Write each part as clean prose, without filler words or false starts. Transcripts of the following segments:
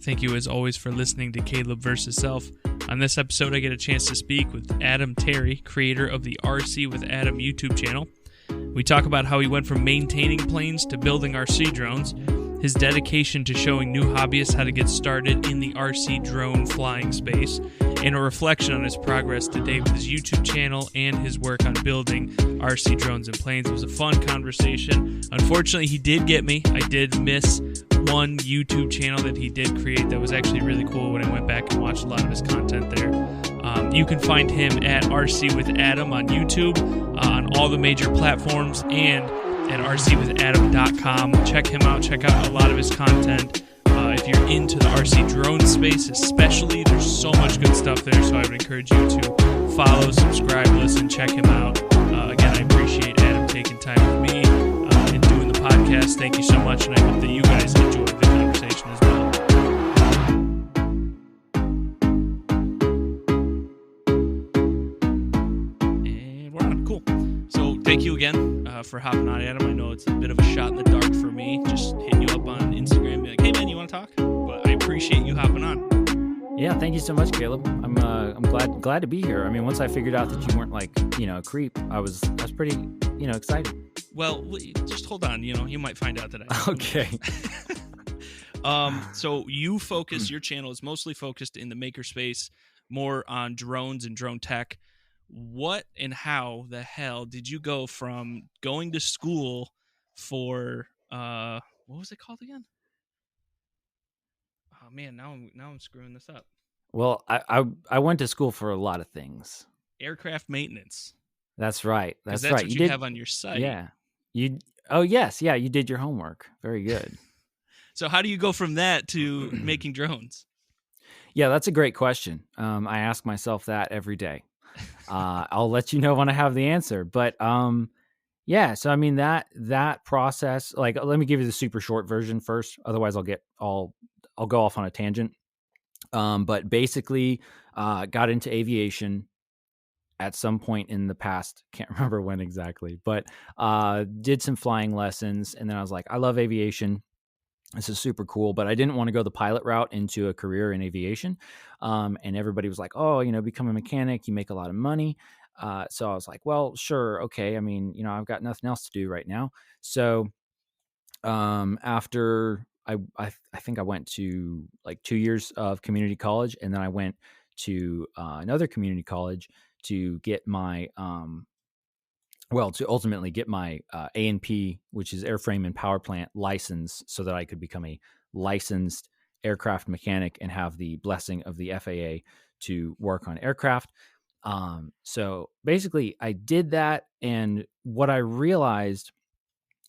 Thank you as always for listening to Caleb vs. Self. On this episode, I get a chance to speak with Adam Terry, creator of the RC with Adam YouTube channel. We talk about how he went from maintaining planes to building RC drones, his dedication to showing new hobbyists how to get started in the RC drone flying space, and a reflection on his progress to date with his YouTube channel and his work on building RC drones and planes. It was a fun conversation. Unfortunately, he did get me. I did miss one YouTube channel that he did create that was actually really cool when I went back and watched a lot of his content there. You can find him at RC with Adam on YouTube, on all the major platforms, and at rcwithadam.com. Check him out. Check out a lot of his content. If you're into the RC drone space especially, there's so much good stuff there, so I would encourage you to follow, subscribe, listen, check him out. Again, I appreciate Adam taking time with me and doing the podcast. Thank you so much, and I hope that you guys enjoyed the conversation as well. And we're on. Cool. So thank you again for hopping on, Adam. I know it's a bit of a shot in the dark for me, just hitting you up on Instagram, be like, hey man, you want to talk? But I appreciate you hopping on. Yeah, thank you so much, Caleb. I'm glad to be here. I mean, once I figured out that you weren't like, a creep, I was pretty, excited. Well, just hold on. You might find out that I am. Okay. So you focus, your channel is mostly focused in the makerspace, more on drones and drone tech. What and how the hell did you go from going to school for what was it called again? Oh man, now I'm screwing this up. Well, I went to school for a lot of things. Aircraft maintenance. That's right. That's right. What you have on your site. Yeah. Oh yes, yeah. You did your homework. Very good. So how do you go from that to making drones? Yeah, that's a great question. I ask myself that every day. I'll let you know when I have the answer. But yeah. So I mean that process. Like, let me give you the super short version first. Otherwise, I'll go off on a tangent. But basically, got into aviation at some point in the past. Can't remember when exactly, but did some flying lessons, and then I was like, I love aviation. This is super cool, but I didn't want to go the pilot route into a career in aviation. And everybody was like, oh, become a mechanic, you make a lot of money. So I was like, well, sure. Okay. I mean, I've got nothing else to do right now. So after I think I went to like 2 years of community college, and then I went to another community college to get my to ultimately get my A&P, which is airframe and power plant license, so that I could become a licensed aircraft mechanic and have the blessing of the FAA to work on aircraft. So basically I did that. And what I realized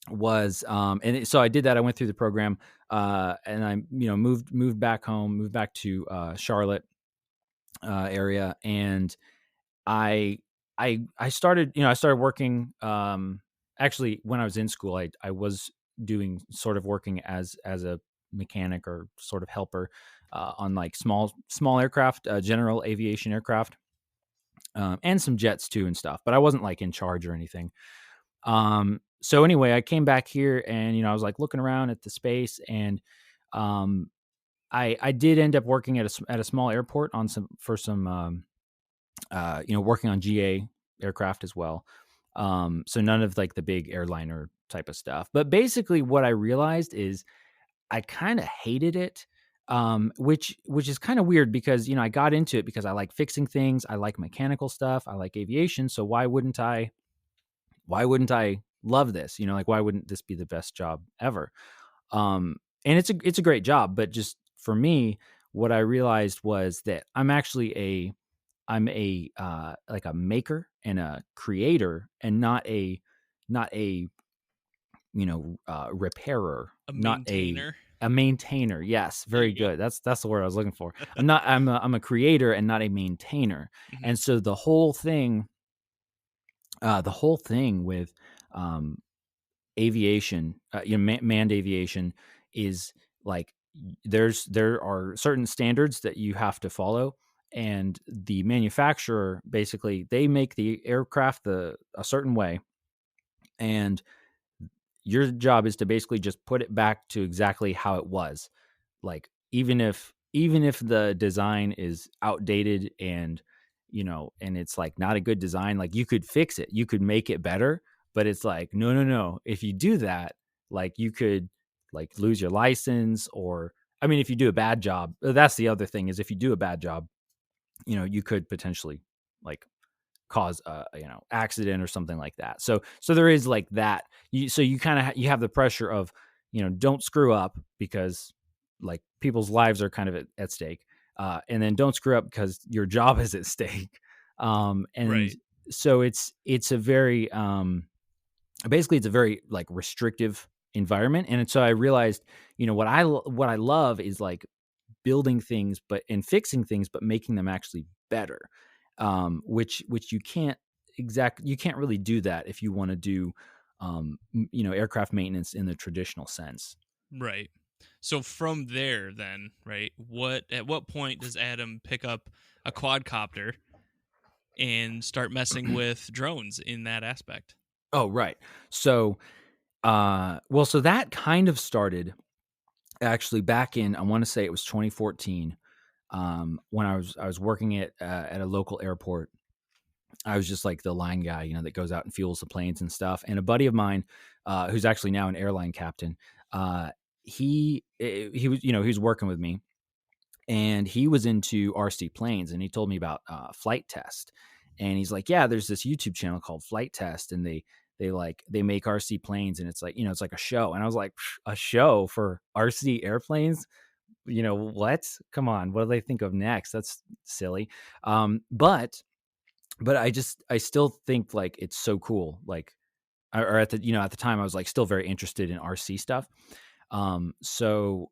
was, so I did that. I went through the program, and I, moved back home, moved back to Charlotte area. And I started working, actually when I was in school, I was doing sort of working as a mechanic or sort of helper, on like small aircraft, general aviation aircraft, and some jets too and stuff, but I wasn't like in charge or anything. So anyway, I came back here and, I was like looking around at the space, and, I did end up working at a small airport working on GA aircraft as well. So none of like the big airliner type of stuff, but basically what I realized is I kind of hated it. Which is kind of weird because, I got into it because I like fixing things. I like mechanical stuff. I like aviation. So why wouldn't I love this? Why wouldn't this be the best job ever? And it's a great job, but just for me, what I realized was that I'm a like a maker and a creator, and not a repairer, a maintainer. A maintainer. Yes. Very good. That's the word I was looking for. I'm a creator and not a maintainer. Mm-hmm. And so the whole thing with, aviation, manned aviation is like, there are certain standards that you have to follow. And the manufacturer, basically, they make the aircraft a certain way. And your job is to basically just put it back to exactly how it was. Like, even if the design is outdated and and it's like not a good design, like you could fix it, you could make it better, but it's like no, no, no. If you do that, like you could like lose your license, or I mean, if you do a bad job, that's the other thing is if you do a bad job, you could potentially like cause a accident or something like that. So there is like that. So you kind of you have the pressure of don't screw up because like people's lives are kind of at stake, and then don't screw up because your job is at stake. And Right. so it's a very basically it's a very like restrictive environment. And so I realized what I love is like building things but and fixing things but making them actually better, which you can't really do that if you want to do aircraft maintenance in the traditional sense. Right. So from there, then, right? At what point does Adam pick up a quadcopter and start messing with drones in that aspect? Oh, right. So so that kind of started actually back in, I want to say it was 2014, when I was working at a local airport. I was just like the line guy, that goes out and fuels the planes and stuff. And a buddy of mine, who's actually now an airline captain, uh, he was he was working with me, and he was into RC planes, and he told me about Flight Test, and he's like, yeah, there's this YouTube channel called Flight Test, and they make RC planes, and it's like it's like a show. And I was like, a show for RC airplanes? What? Come on, what do they think of next? That's silly. But I still think like it's so cool. Like, or at the time I was like still very interested in RC stuff. So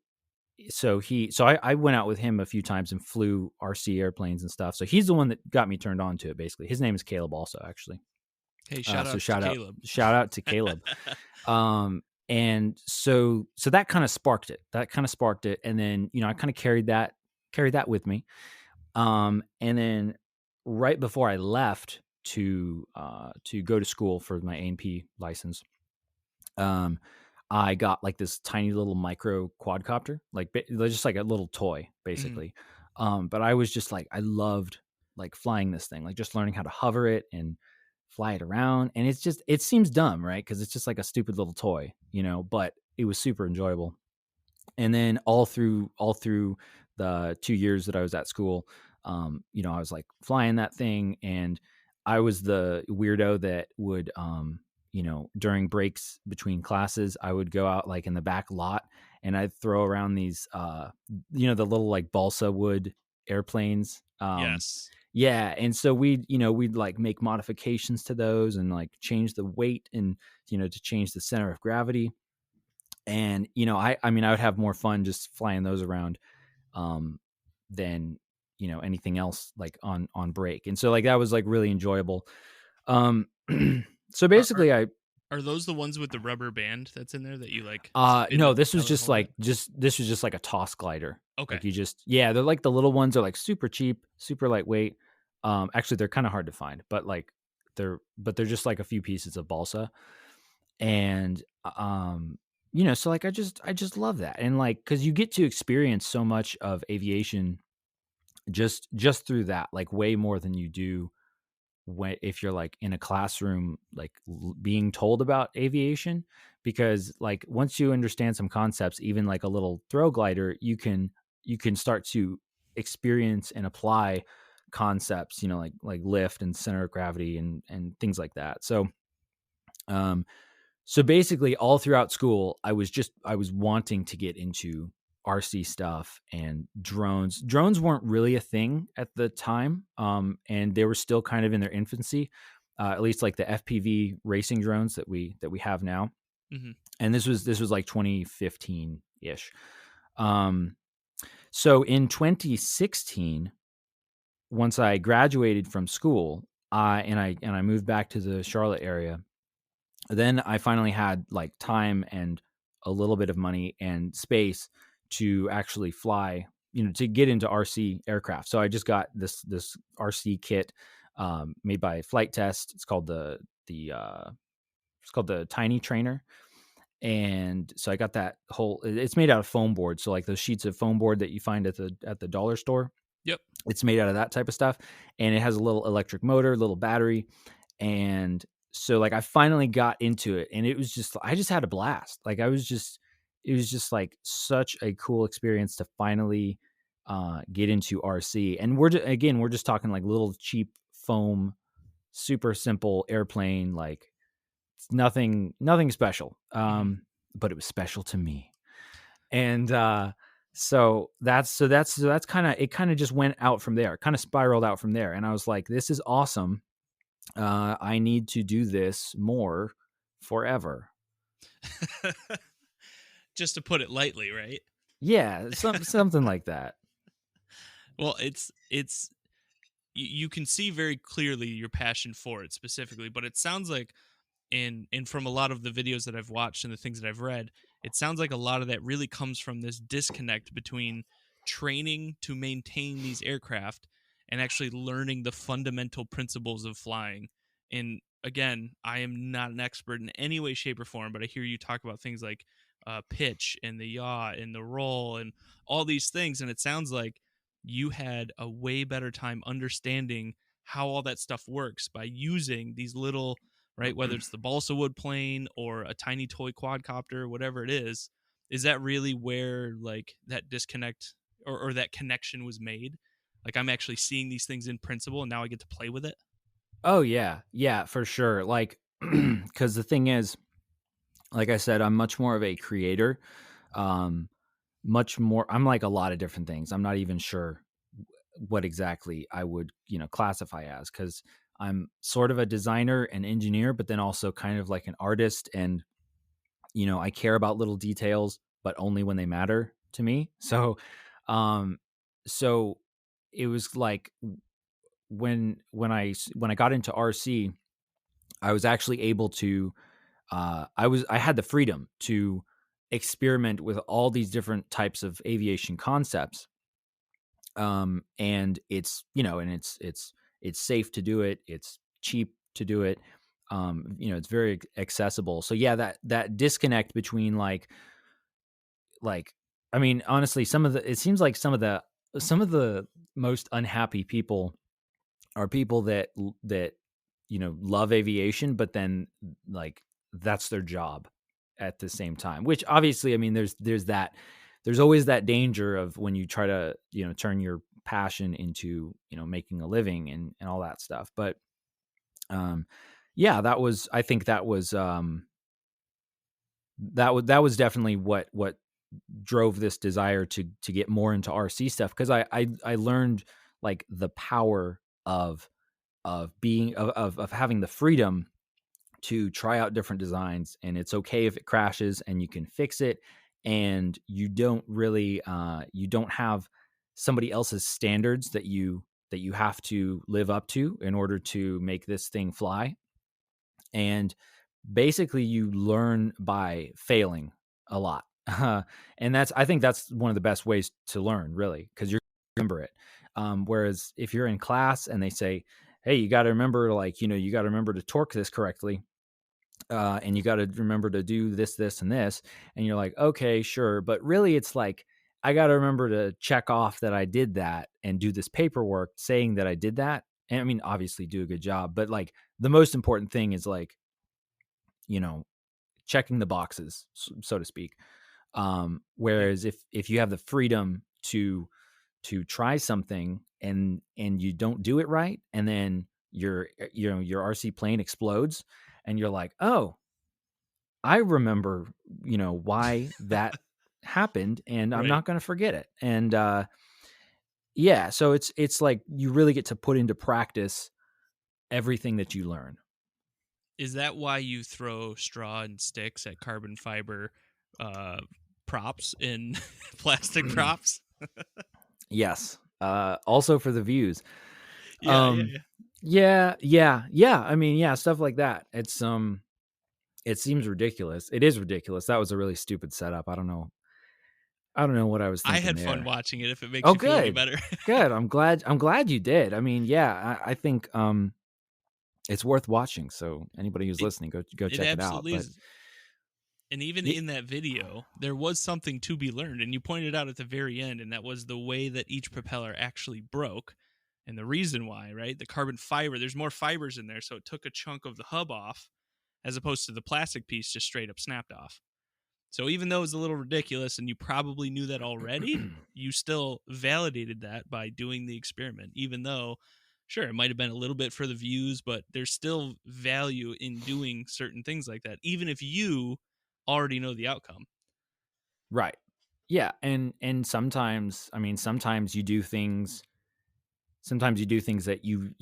I went out with him a few times and flew RC airplanes and stuff. So he's the one that got me turned on to it. Basically, his name is Caleb, also actually. Hey, shout So outs to Caleb. shout out to Caleb. And so that kind of sparked it. And then I kind of carried that with me. And then right before I left to go to school for my A&P license, um, I got like this tiny little micro quadcopter, like just like a little toy, Mhm. basically. But I was just like, I loved like flying this thing, like just learning how to hover it and fly it around. And it seems dumb, right? Because it's just like a stupid little toy, but it was super enjoyable. And then all through the 2 years that I was at school, I was like flying that thing, and I was the weirdo that would, during breaks between classes, I would go out like in the back lot, and I'd throw around these, the little like balsa wood airplanes. Yes. Yeah, and so we'd like make modifications to those and like change the weight and to change the center of gravity. And I mean I would have more fun just flying those around, um than anything else like on break. And so like that was like really enjoyable. um so Are, are basically I are those the ones with the rubber band that's in there that you like spin no, and this was propel and just hold it? like this was just like a toss glider. Okay. Like yeah, they're like the little ones are like super cheap, super lightweight. Actually they're kind of hard to find, but like they're just like a few pieces of balsa. And so like I just love that. And like because you get to experience so much of aviation just through that, like way more than you do when if you're like in a classroom like being told about aviation. Because like once you understand some concepts, even like a little throw glider, you can start to experience and apply concepts, like lift and center of gravity and things like that. Um so basically, all throughout school, I was wanting to get into RC stuff and drones. Drones weren't really a thing at the time, and they were still kind of in their infancy. At least like the FPV racing drones that we have now. Hmm. And this was like 2015 ish. Um, so in 2016, once I graduated from school, I moved back to the Charlotte area. Then I finally had like time and a little bit of money and space to actually fly, to get into RC aircraft. So I just got this RC kit, made by Flight Test. It's called the Tiny Trainer. And so I got that whole. It's made out of foam board, so like those sheets of foam board that you find at the dollar store. Yep. It's made out of that type of stuff, and it has a little electric motor, little battery, and so like I finally got into it, and I just had a blast. Like it was just like such a cool experience to finally get into RC. And we're just talking like little cheap foam, super simple airplane, like it's nothing special. But it was special to me. And that's kind of, it kind of just went out from there, kind of spiraled out from there. And I was like, this is awesome. I need to do this more forever. Just to put it lightly, right? Yeah, something like that. Well, it's you can see very clearly your passion for it specifically, but it sounds like and from a lot of the videos that I've watched and the things that I've read, it sounds like a lot of that really comes from this disconnect between training to maintain these aircraft and actually learning the fundamental principles of flying. And again, I am not an expert in any way, shape, or form, but I hear you talk about things like pitch and the yaw and the roll and all these things, and it sounds like you had a way better time understanding how all that stuff works by using these little, right, whether it's the balsa wood plane or a tiny toy quadcopter, whatever it is that really where like that disconnect or that connection was made? Like I'm actually seeing these things in principle and now I get to play with it. Oh yeah, yeah, for sure. Like, because the thing is, like I said, I'm much more of a creator. Um, much more. I'm like a lot of different things. I'm not even sure what exactly I would, classify as, because I'm sort of a designer and engineer, but then also kind of like an artist. And, I care about little details, but only when they matter to me. Um, so it was like when I got into RC, I was actually able to, I had the freedom to experiment with all these different types of aviation concepts. And it's safe to do it. It's cheap to do it. It's very accessible. So yeah, that disconnect between like, I mean, honestly, it seems like some of the most unhappy people are people that love aviation, but then like that's their job at the same time. Which obviously, I mean, there's always that danger of when you try to turn your passion into making a living and all that stuff. But yeah, I think that was definitely what drove this desire to get more into RC stuff, because I learned like the power of having the freedom to try out different designs, and it's okay if it crashes and you can fix it, and you don't have somebody else's standards that you have to live up to in order to make this thing fly. And basically you learn by failing a lot. And I think that's one of the best ways to learn, really, because you're remember it. Whereas if you're in class and they say, hey, you got to remember, like, you got to remember to torque this correctly, and you got to remember to do this and this, and you're like, okay, sure, but really it's like, I got to remember to check off that I did that and do this paperwork saying that I did that. And I mean, obviously do a good job, but like the most important thing is like, you know checking the boxes, so to speak. Yeah. Whereas if you have the freedom to try something and you don't do it right, and then your RC plane explodes, and you're like, oh, I remember why that happened, and I'm Right. not going to forget it. And yeah, so it's like you really get to put into practice everything that you learn. Is that why you throw straw and sticks at carbon fiber uh, props and plastic props? Yes. Also for the views. Yeah, yeah, Um, yeah. yeah. I mean, yeah, stuff like that. It seems ridiculous. It is ridiculous. That was a really stupid setup. I don't know. I don't know what I was I thinking had fun there. watching it if it makes Oh, you feel any good. better. Good. I'm glad you did. I mean, yeah, I think it's worth watching. So anybody who's it listening, go it check it out. absolutely But is. And even Y- in that video, there was something to be learned. And you pointed out at the very end, and that was the way that each propeller actually broke. And the reason why, right? The carbon fiber, there's more fibers in there. So it took a chunk of the hub off as opposed to the plastic piece just straight up snapped off. So even though it was a little ridiculous and you probably knew that already, you still validated that by doing the experiment, even though, sure, it might have been a little bit for the views, but there's still value in doing certain things like that, even if you already know the outcome. right. Yeah, and sometimes, I mean, sometimes you do things. Sometimes you do things that you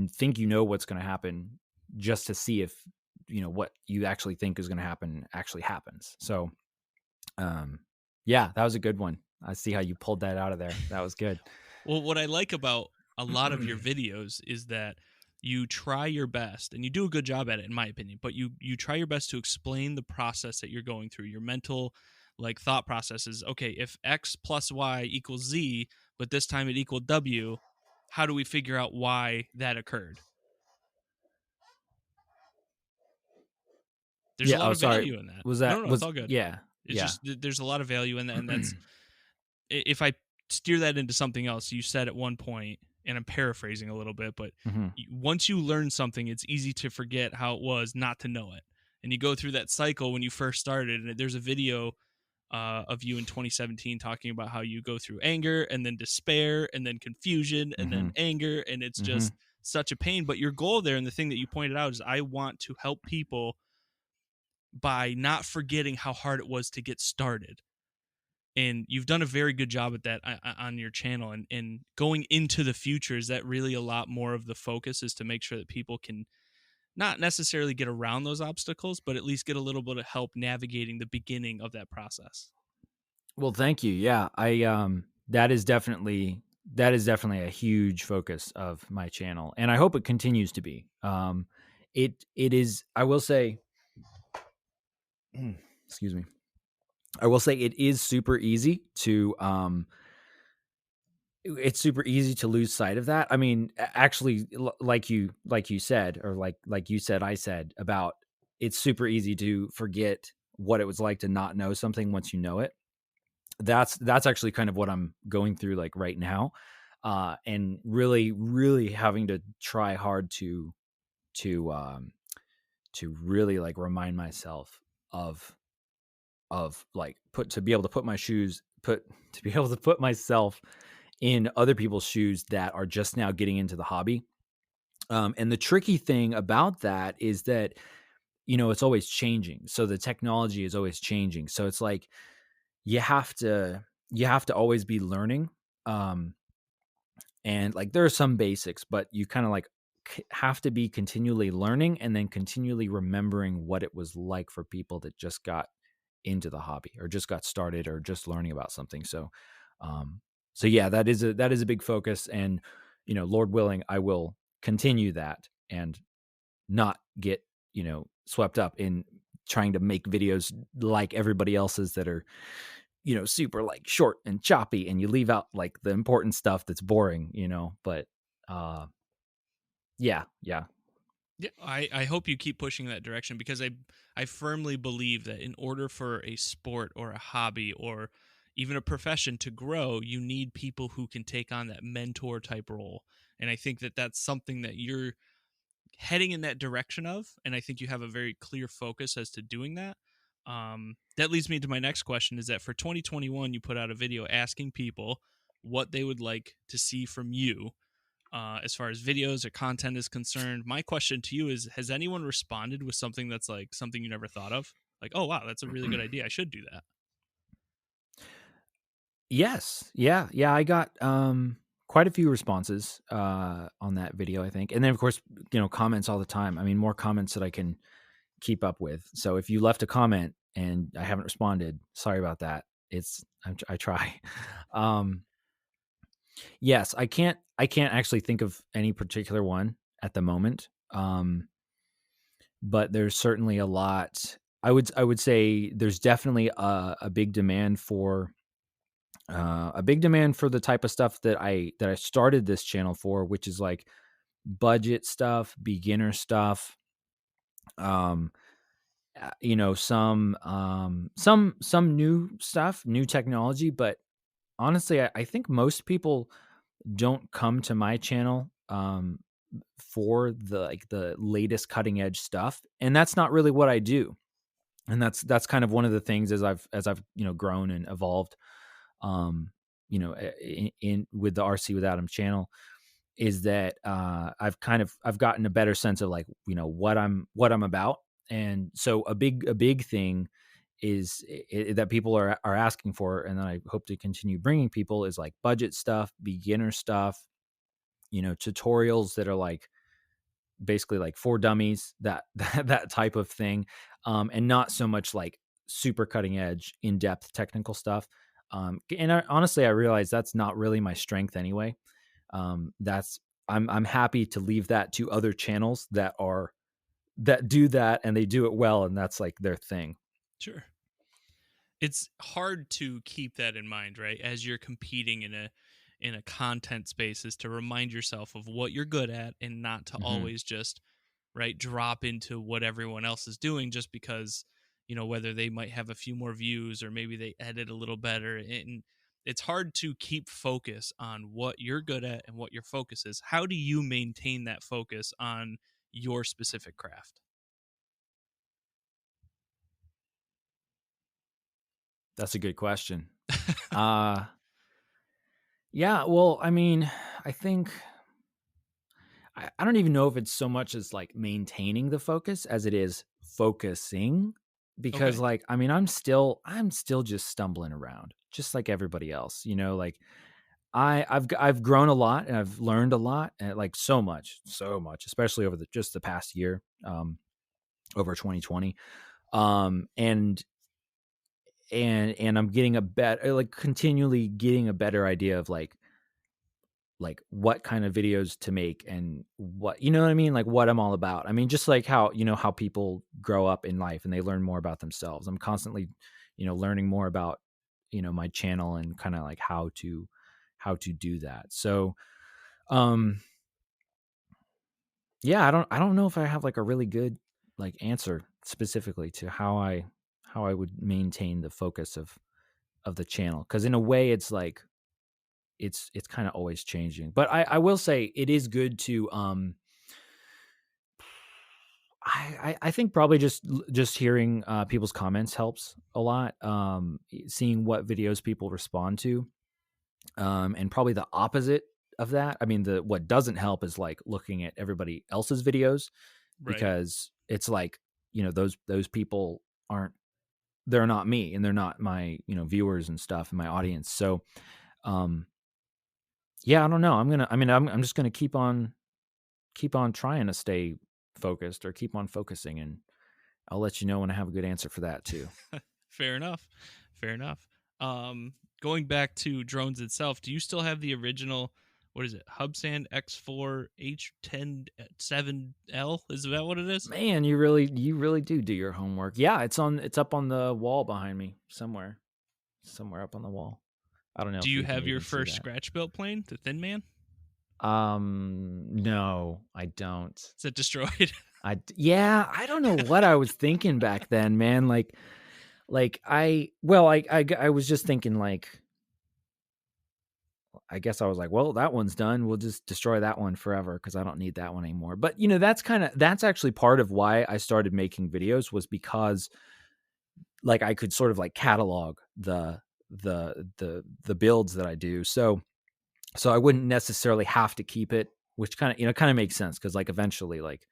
think you know what's going to happen, just to see if what you actually think is going to happen actually happens. So, um, yeah, that was a good one. I see how you pulled that out of there. That was good. Well, what I like about a lot of your videos is that you try your best and you do a good job at it in my opinion, but you try your best to explain the process that you're going through, your mental like thought processes. Okay, if x plus y equals z, but this time it equaled w, how do we figure out why that occurred? There's a Yeah. lot Oh, of sorry. value in that. Was No, that no, no, it's was all good. yeah, It's yeah. just there's a lot of value in that, and that's if I steer that into something else, you said at one point, and I'm paraphrasing a little bit, but hmm once you learn something, it's easy to forget how it was not to know it. And you go through that cycle when you first started. And there's a video of you in 2017 talking about how you go through anger and then despair and then confusion and then hmm anger. And it's hmm just such a pain. But your goal there and the thing that you pointed out is I want to help people by not forgetting how hard it was to get started, and you've done a very good job at that on your channel, and going into the future, is that really a lot more of the focus is to make sure that people can not necessarily get around those obstacles, but at least get a little bit of help navigating the beginning of that process? Well, thank you. Yeah, I that is definitely a huge focus of my channel, and I hope it continues to be. It is. I will say, excuse me. I will say it is super easy to it's super easy to lose sight of that. I mean, actually, like you said, or like you said, I said about it's super easy to forget what it was like to not know something once you know it. That's actually kind of what I'm going through like right now, and really having to try hard to um, to really like remind myself of like put to be able to put my shoes put to be able to put myself in other people's shoes that are just now getting into the hobby. And the tricky thing about that is that it's always changing. So the technology is always changing. So it's like you have to you have to always be learning. Um, and like there are some basics, but you kind of like have to be continually learning and then continually remembering what it was like for people that just got into the hobby or just got started or just learning about something. So, um, so yeah, that is a big focus, and Lord willing, I will continue that and not get swept up in trying to make videos like everybody else's that are super like short and choppy, and you leave out like the important stuff that's boring. But uh, yeah, yeah, Yeah, I hope you keep pushing that direction, because I firmly believe that in order for a sport or a hobby or even a profession to grow, you need people who can take on that mentor type role. And I think that that's something that you're heading in that direction of, and I think you have a very clear focus as to doing that. That leads me to my next question: is that for 2021, you put out a video asking people what they would like to see from you as far as videos or content is concerned. My question to you is: has anyone responded with something that's like something you never thought of? Like, oh wow, that's a really good idea. I should do that. yes, yeah, yeah. I got quite a few responses on that video, I think, and then of course comments all the time. I mean, more comments that I can keep up with. So if you left a comment and I haven't responded, sorry about that. I try. Um, yes, I can't actually think of any particular one at the moment. But there's certainly a lot. I would say there's definitely a big demand for the type of stuff that I started this channel for, which is like budget stuff, beginner stuff, um, some new stuff, new technology, but honestly, I think most people don't come to my channel for the latest cutting edge stuff, and that's not really what I do. And that's kind of one of the things as I've grown and evolved, in with the RC with Adam channel, is that I've gotten a better sense of like what I'm about. And so a big thing is that people are asking for, and then I hope to continue bringing people, is like budget stuff, beginner stuff, tutorials that are like basically like for dummies, that type of thing, and not so much like super cutting edge, in depth technical stuff. And honestly, I realize that's not really my strength anyway. That's I'm happy to leave that to other channels that do that, and they do it well, and that's like their thing. Sure. It's hard to keep that in mind, right? As you're competing in a content space, is to remind yourself of what you're good at and not to Hmm. always just right drop into what everyone else is doing just because whether they might have a few more views or maybe they edit a little better. And it's hard to keep focus on what you're good at and what your focus is. How do you maintain that focus on your specific craft? That's a good question. Uh yeah, well, I mean, I think I don't even know if it's so much as like maintaining the focus as it is focusing, because Okay. like I mean I'm still just stumbling around just like everybody else, like I've grown a lot and I've learned a lot, and like so much, especially over the past year, over 2020. And I'm getting a better, like continually getting a better idea of like what kind of videos to make, and what, what I mean, like what I'm all about. I mean, just like how people grow up in life and they learn more about themselves. I'm constantly, learning more about, my channel, and kind of like how to do that. So, um, yeah, I don't know if I have like a really good like answer specifically to how I would maintain the focus of the channel, because in a way it's like it's kind of always changing. But I will say it is good to I think probably just hearing people's comments helps a lot. Seeing what videos people respond to, and probably the opposite of that. I mean, the what doesn't help is like looking at everybody else's videos, Right. because it's like, those people aren't, they're not me, and they're not my, viewers and stuff, and my audience. So um yeah, I don't know. I'm just gonna keep on trying to stay focused, or keep on focusing, and I'll let you know when I have a good answer for that too. Fair enough. Fair enough. Going back to drones itself, do you still have the original? What is it? Hubsan X4 H107L? Is that what it is? Man, you really do your homework. Yeah, it's up on the wall behind me somewhere up on the wall. I don't know Do if you you can have your even see first that. scratch built plane, the Thin Man? No, I don't. Is it destroyed? Yeah, I don't know what I was thinking back then, man. Like I was just thinking like, I guess I was like, well, that one's done. We'll just destroy that one forever because I don't need that one anymore. But that's actually part of why I started making videos, was because like I could sort of like catalog the builds that I do. So I wouldn't necessarily have to keep it, which kind of makes sense, because like eventually like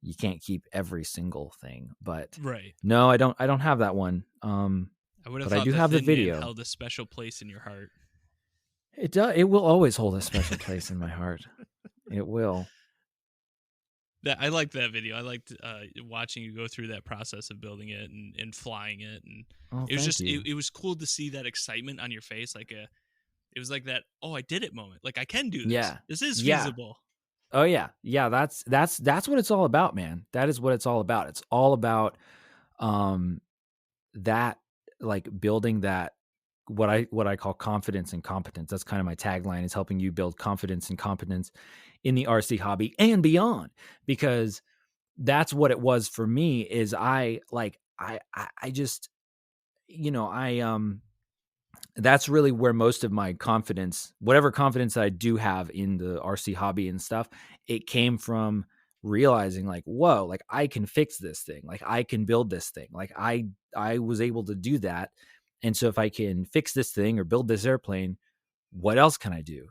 you can't keep every single thing. But Right. no, I don't have that one. I would have But I thought do the have the Thin Man video. held a special place in your heart. It will always hold a special place in my heart. It will. That I liked that video. I liked watching you go through that process of building it and flying it, and Oh, it was thank just you. it was cool to see that excitement on your face. It was like that. Oh, I did it moment. Like I can do this. Yeah. This is Yeah. feasible. Oh yeah. Yeah, that's what it's all about, man. That is what it's all about. It's all about um that, like building that, what I call confidence and competence. That's kind of my tagline, is helping you build confidence and competence in the RC hobby and beyond. Because that's what it was for me. Is I just, I that's really where most of my confidence, whatever confidence that I do have in the RC hobby and stuff, it came from realizing like, whoa, like I can fix this thing, like I can build this thing, like I was able to do that. And so if I can fix this thing or build this airplane, what else can I do?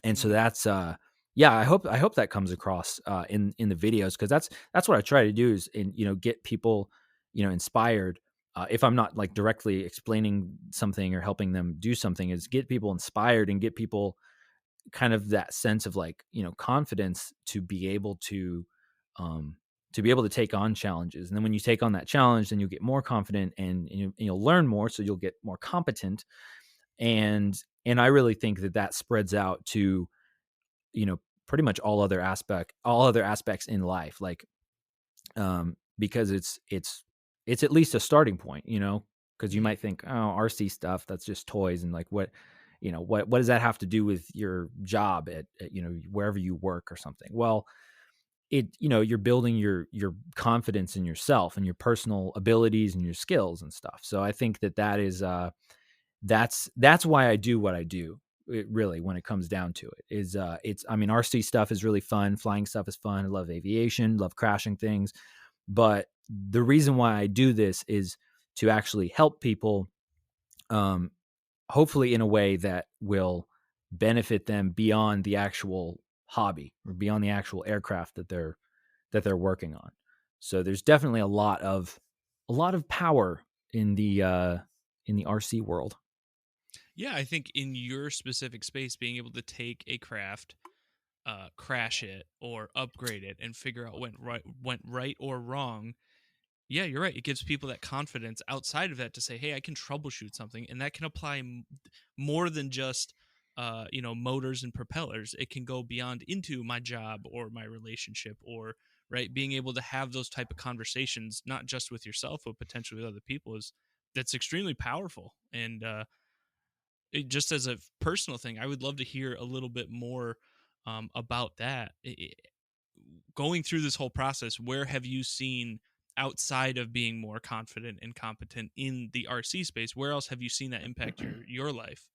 And so Mhm. that's yeah, I hope that comes across in the videos, because that's what I try to do, is get people inspired. If I'm not like directly explaining something or helping them do something, is get people inspired and get people kind of that sense of like confidence um to be able to take on challenges. And then when you take on that challenge, then you'll get more confident, and you'll learn more, so you'll get more competent. And I really think that spreads out to you know pretty much all other aspects in life, like because it's at least a starting point, because you Mhm. might think, oh, RC stuff, that's just toys, and like what does that have to do with your job at wherever you work or something? Well, you're building your confidence in yourself and your personal abilities and your skills and stuff. So I think that is that's why I do what I do. It really, when it comes down to it, is it's I mean, RC stuff is really fun. Flying stuff is fun. I love aviation, love crashing things. But the reason why I do this is to actually help people, um, hopefully in a way that will benefit them beyond the actual hobby or beyond the actual aircraft that they're working on. So there's definitely a lot of power in the RC world. Yeah, I think in your specific space, being able to take a craft, crash it or upgrade it, and figure out went right or wrong. Yeah, you're right. It gives people that confidence outside of that to say, "Hey, I can troubleshoot something," and that can apply more than just, motors and propellers. It can go beyond into my job or my relationship, or right, being able to have those type of conversations, not just with yourself, but potentially with other people, is that's extremely powerful. And just as a personal thing, I would love to hear a little bit more about that. Going through this whole process, where have you seen, outside of being more confident and competent in the RC space, where else have you seen that impact your life?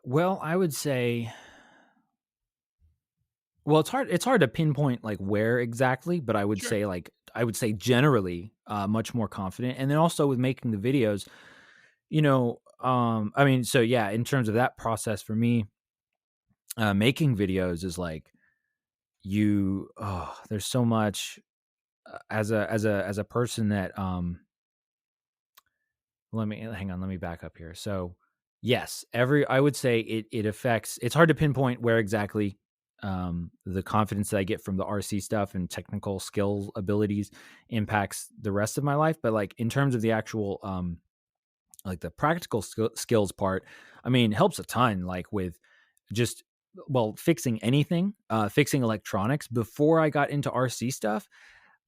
Well, I would say, well, it's hard to pinpoint like where exactly, but Sure. I would say generally much more confident. And then also with making the videos, I mean, so yeah, in terms of that process for me, making videos is like there's so much as a person that let me hang on, let me back up here. So, yes, I would say it affects. It's hard to pinpoint where exactly the confidence that I get from the RC stuff and technical skill abilities impacts the rest of my life. But like in terms of the actual like the practical skills part, I mean, helps a ton. Like with just fixing anything, fixing electronics. Before I got into RC stuff,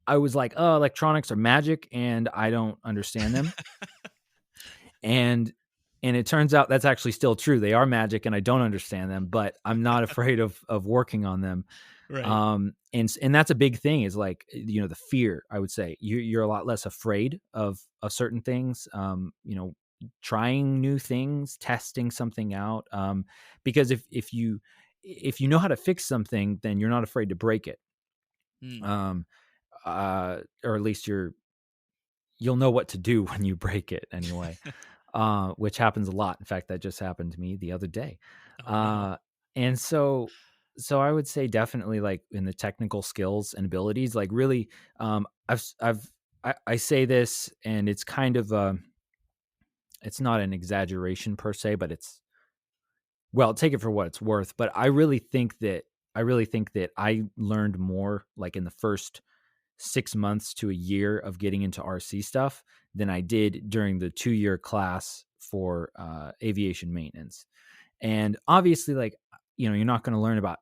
I was like, oh, electronics are magic, and I don't understand them. And it turns out that's actually still true. They are magic and I don't understand them, but I'm not afraid of working on them. Right. And that's a big thing, is like, the fear. I would say you're a lot less afraid of certain things, trying new things, testing something out. Because if you know how to fix something, then you're not afraid to break it. Mm. Um, or at least you'll know what to do when you break it anyway, which happens a lot. In fact, that just happened to me the other day. Oh no. And so I would say definitely like in the technical skills and abilities, like really, I say this, and it's kind of it's not an exaggeration per se, but well, take it for what it's worth. But I really think that I learned more like in the first 6 months to a year of getting into RC stuff than I did during the 2-year class for aviation maintenance. And obviously, like, you're not going to learn about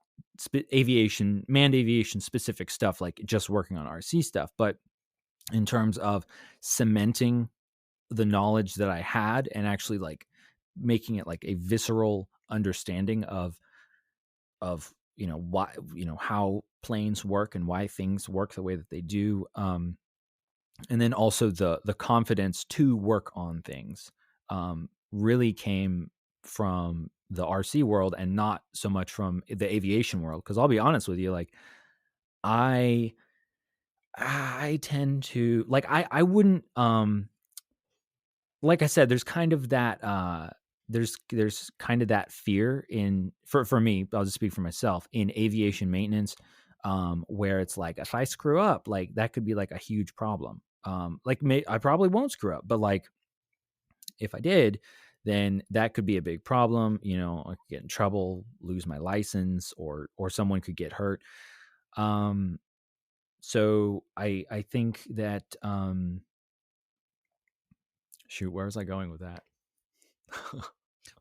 manned aviation specific stuff like just working on RC stuff. But in terms of cementing the knowledge that I had and actually like making it like a visceral understanding of why, how planes work and why things work the way that they do. And then also the confidence to work on things really came from the RC world and not so much from the aviation world. Because I'll be honest with you, like I I tend to like I wouldn't like I said, there's kind of that there's kind of that fear in for me, I'll just speak for myself, in aviation maintenance, where it's like if I screw up, like that could be like a huge problem. I probably won't screw up, but like if I did, then that could be a big problem. I could get in trouble, lose my license, or someone could get hurt. Um, so I think that shoot, where was I going with that?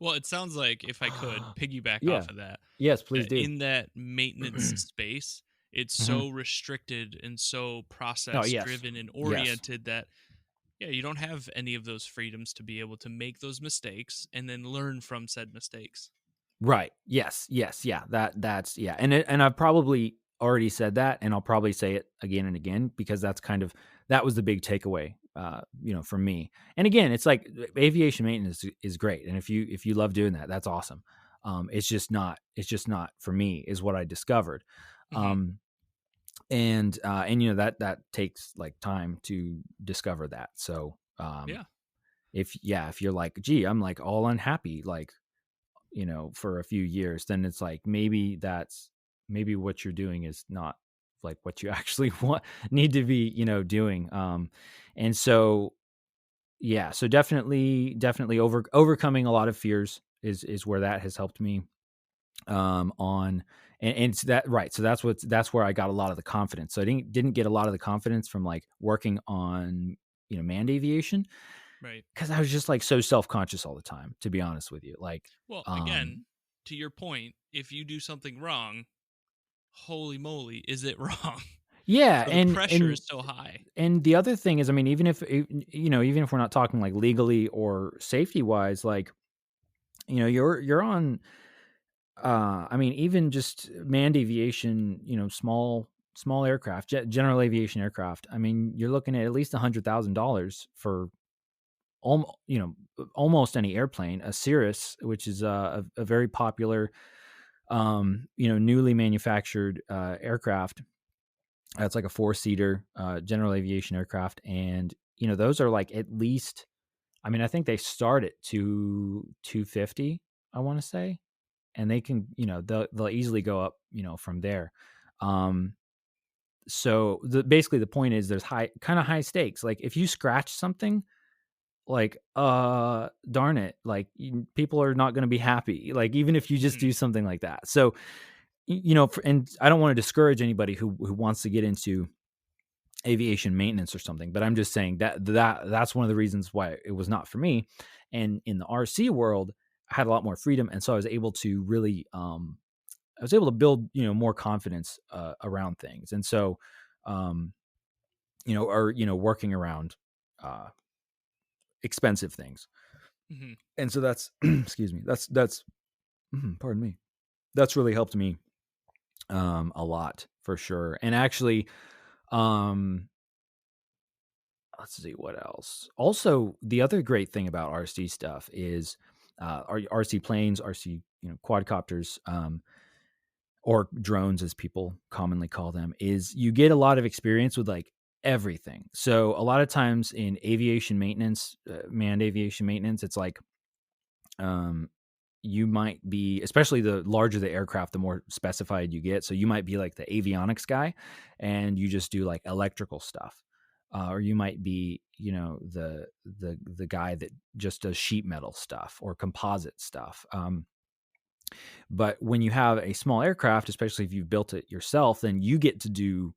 Well, it sounds like, if I could piggyback Yeah. off of that, Yes, please do. in that maintenance space, it's Mhm. so restricted and so Oh, process yes. driven and Yes. oriented that, yeah, you don't have any of those freedoms to be able to make those mistakes and then learn from said mistakes. Right. Yes. Yes. Yeah. That's yeah. And I've probably already said that, and I'll probably say it again and again because that was the big takeaway, for me. And again, it's like aviation maintenance is great, and if you love doing that, that's awesome. It's just not for me, is what I discovered. Hmm. And that takes like time to discover that. So Yeah. if you're like, gee, I'm like all unhappy, like for a few years, then it's like maybe what you're doing is not like what you actually need to be, doing. And so yeah, so definitely overcoming a lot of fears is where that has helped me on and it's that right. So that's where I got a lot of the confidence. So I didn't get a lot of the confidence from like working on manned aviation Right. because I was just like so self-conscious all the time, to be honest with you. Like Well, again, to your point, if you do something wrong, holy moly, is it wrong? yeah, So the and pressure and is so high. and the other thing is, I mean, even if we're not talking like legally or safety wise, like you're on I mean, even just manned aviation, small aircraft, general aviation aircraft, I mean, you're looking at least $100,000 for almost any airplane. A Cirrus, which is a very popular newly manufactured aircraft. It's like a four-seater general aviation aircraft, and those are like at least. I mean, I think they start at 250. I want to say, and they can, they'll easily go up, from there. Um, so basically the point is there's high stakes. Like if you scratch something, like darn it, like people are not going to be happy. Like even if you just Hmm. do something like that. So and I don't want to discourage anybody who wants to get into aviation maintenance or something, but I'm just saying that's one of the reasons why it was not for me. And in the RC world, I had a lot more freedom, and so I was able to really build more confidence around things. And so or working around uh expensive things. Hmm. And so that's excuse me, that's pardon me, that's really helped me a lot for sure. And actually um let's see what else. Also, the other great thing about RC stuff is RC planes, RC quadcopters, or drones as people commonly call them, is you get a lot of experience with like everything. So a lot of times in aviation maintenance, manned aviation maintenance, it's like um, you might be, especially the larger the aircraft, the more specified you get. So you might be like the avionics guy, and you just do like electrical stuff, or you might be, the guy that just does sheet metal stuff or composite stuff. But when you have a small aircraft, especially if you've built it yourself, then you get to do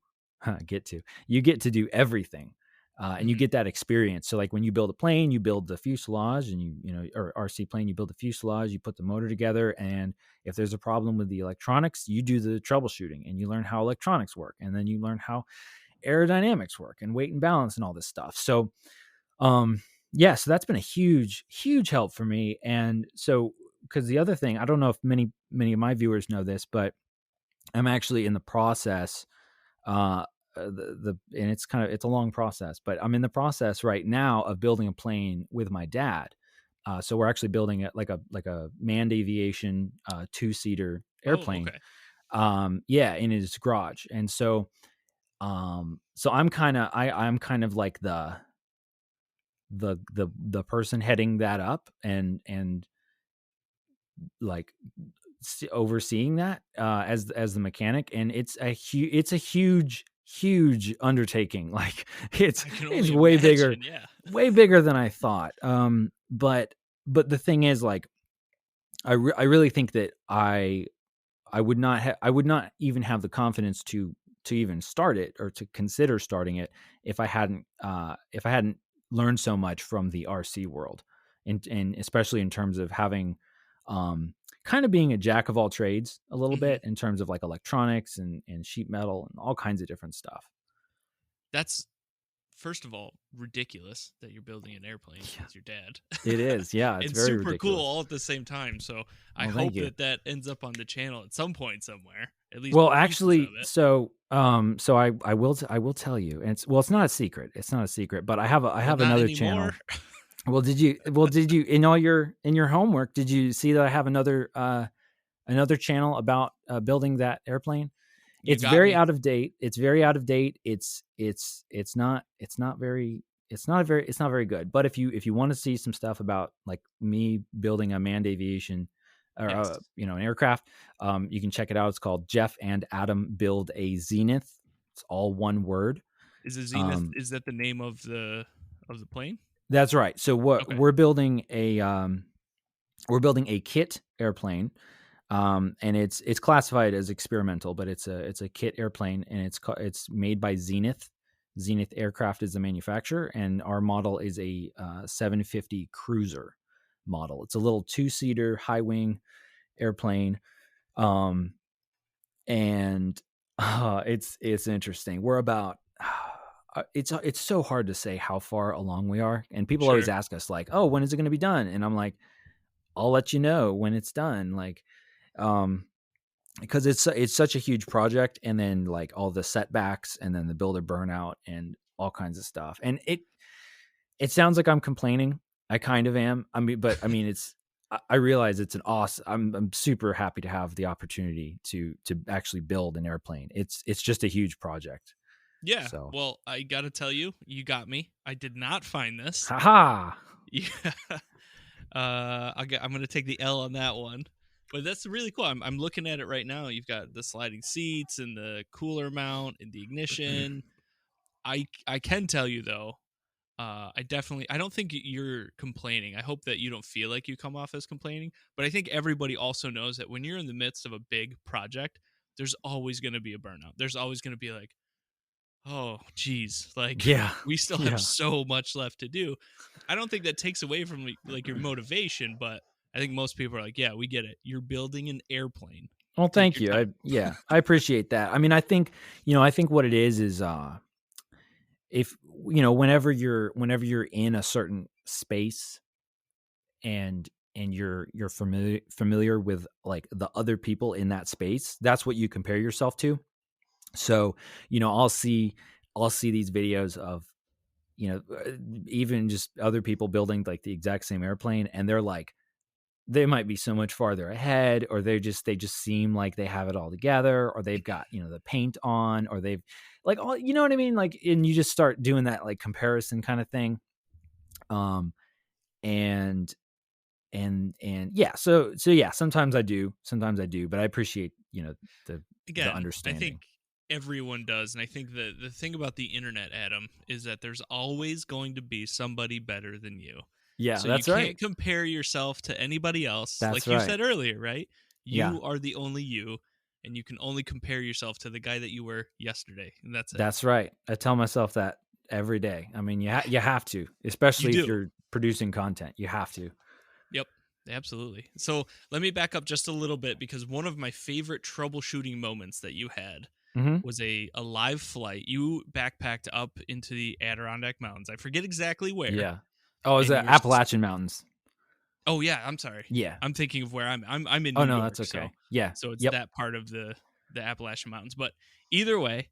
you get to do everything. And you Hmm. get that experience. So like when you build a plane, you build the fuselage, and or RC plane, you build the fuselage, you put the motor together. And if there's a problem with the electronics, you do the troubleshooting and you learn how electronics work. And then you learn how aerodynamics work and weight and balance and all this stuff. So um, yeah, so that's been a huge, huge help for me. And so, because the other thing, I don't know if many of my viewers know this, but I'm actually in the process. And it's a long process, but I'm in the process right now of building a plane with my dad. So we're actually building it like a manned aviation 2-seater Oh, airplane. okay. Yeah, in his garage. And so I'm kind of like the person heading that up and like overseeing that as the mechanic, and it's a huge undertaking. Like I can it's only imagine. Yeah. way bigger than I thought. But the thing is, like, I really think that I would not even have the confidence to even start it or to consider starting it if I hadn't learned so much from the RC world, and especially in terms of having kind of being a jack of all trades a little Hmm. bit in terms of like electronics and sheet metal and all kinds of different stuff. That's, first of all, ridiculous that you're building an airplane Yeah, with your dad. it is. Yeah, it's And very super cool ridiculous. all at the same time. So I Well, thank hope you. that that ends up on the channel at some point somewhere, at least Well, pieces of actually, it. so I will tell you, and it's not a secret. It's not a secret, but I Well, have not another anymore. channel. Did you in your homework, did you see that I have another channel about building that airplane? You It's got very me. out of date. It's very out of date. It's not very good. But if you want to see some stuff about like me building a manned aviation or Yes. an aircraft, you can check it out. It's called Jeff and Adam Build a Zenith. It's all one word. Is the Zenith, Um, is that the name of the plane? that's right. So what Okay. we're building a kit airplane, and it's classified as experimental, but it's a kit airplane, and it's made by Zenith. Zenith Aircraft is the manufacturer, and our model is a 750 cruiser model. It's a little 2-seater high wing airplane, um, and it's interesting. We're about it's so hard to say how far along we are, and people always Sure. ask us like, "Oh, when is it going to be done?" And I'm like, "I'll let you know when it's done." Like, um, because it's such a huge project, and then like all the setbacks, and then the builder burnout, and all kinds of stuff. And it sounds like I'm complaining. I kind of am. I mean, I realize it's an awesome. I'm super happy to have the opportunity to actually build an airplane. It's just a huge project. Yeah. So, Well, I got to tell you, you got me. I did not find this. haha. Yeah. I'm going to take the L on that one. But that's really cool. I'm looking at it right now. You've got the sliding seats and the cooler mount and the ignition. I can tell you though, I don't think you're complaining. I hope that you don't feel like you come off as complaining, but I think everybody also knows that when you're in the midst of a big project, there's always going to be a burnout. There's always going to be like, oh, geez, like Yeah, we still have yeah. so much left to do. I don't think that takes away from like your motivation, but I think most people are like, yeah, we get it. You're building an airplane. Well, Take thank your you. time. I appreciate that. I mean, I think what it is if whenever you're in a certain space, and you're familiar with like the other people in that space, that's what you compare yourself to. So, I'll see these videos of, even just other people building like the exact same airplane, and they're like, they might be so much farther ahead, or they just seem like they have it all together, or they've got, the paint on, or they've like all, you know what I mean? Like, and you just start doing that like comparison kind of thing. Um, and yeah, so yeah, sometimes I do, but I appreciate, the Again, I think understanding. everyone does. And I think the thing about the internet, Adam, is that there's always going to be somebody better than you. Yeah, So you that's right. can't compare yourself to anybody else. That's Like you right. said earlier, right? Yeah, You are the only you, and you can only compare yourself to the guy that you were yesterday. And that's it. that's right. I tell myself that every day. I mean, you have to, You especially if do. you're producing content. You have to. Yep. Absolutely. So let me back up just a little bit because one of my favorite troubleshooting moments that you had Hmm. was a live flight. You backpacked up into the Adirondack Mountains. I forget exactly where, Yeah. Oh, is and you that were. Appalachian Mountains? Oh yeah, I'm sorry. Yeah. I'm thinking of where I'm in Oh New no, that's York, so okay. Yeah. so it's Yep. that part of the the Appalachian Mountains. But either way,